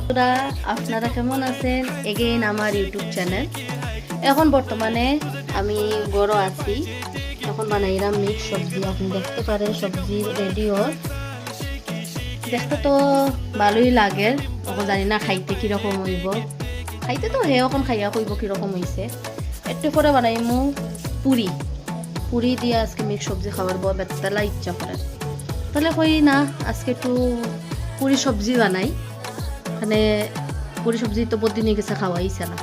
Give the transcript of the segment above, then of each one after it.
বন্ধুরা, আপনারা কেমন আছেন? এগেইন আমার ইউটিউব চ্যানেল। এখন বর্তমানে আমি গড় আছি। এখন বানাইলাম মিক্স সবজি। আপনি দেখতে পারেন সবজি রেডিও। দেখতে তো ভালোই লাগে। এখন জানি না খাইতে কীরকম হইব। খাইতে তো হে এখন খাইয়া কইব কীরকম হয়েছে। একটু পরে বানাইমু পুরি। পুরি দিয়ে আজকে মিক্স সবজি খাওয়ার বড় বেতলা ইচ্ছা করে। তাহলে কই না আজকে একটু পুরি সবজি বানাই। মানে পুরি সবজি তো প্রতিদিনই গেছে খাওয়াইছে না।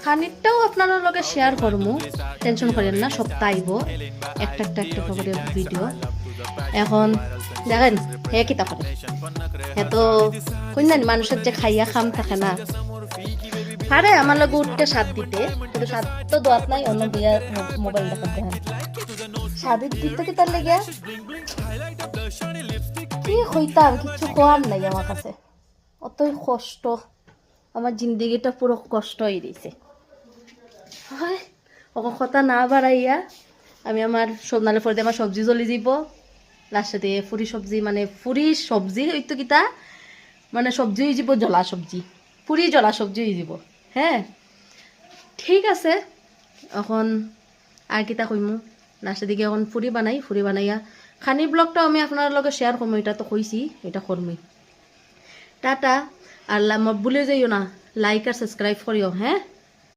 খানিকটাও আপনার লগে শেয়ার করবো, টেনশন করেন না, সপ্তাহ আইব একটা করে ভিডিও। এখন দেখেন হে কিতা করে, হে তো কইনানি মানুষের যে খাইয়া খাম থাকে না, পারে আমার লগে উঠতে স্বাদ দিতে, কিন্তু স্বাদ তো দোয়াত নাই। অন্য দিয়া মোবাইল দেখার দেখেন স্বাদের দিতে কি তার লেগে কি হইতাম, কিছু কোয়ার নাই আমার কাছে। অতই কষ্ট, আমার জিন্দিগিটা পুরো কষ্ট হয়ে দিয়েছে। হয় কথা না বাড়াইয়া আমি আমার নালে পরে আমার সবজি জ্বলি যাব। লাস্টে দিয়ে ফুরি সবজি, মানে ফুরি সবজি হইতো কিতা, মানে সবজি হয়ে যাব জ্বলা সবজি, পুরি জ্বলা সবজি হয়ে যাব। হ্যাঁ ঠিক আছে, এখন আর কিতা কইমু, লাস্টের দিকে এখন ফুরি বানাইয়া খানির ব্লগটাও আমি আপনার লগে শেয়ার করবো। এটা তো কইছি, এটা করবই। টাটা। আর ভুলে যাইও না লাইক আর সাবস্ক্রাইব করিও। হ্যাঁ।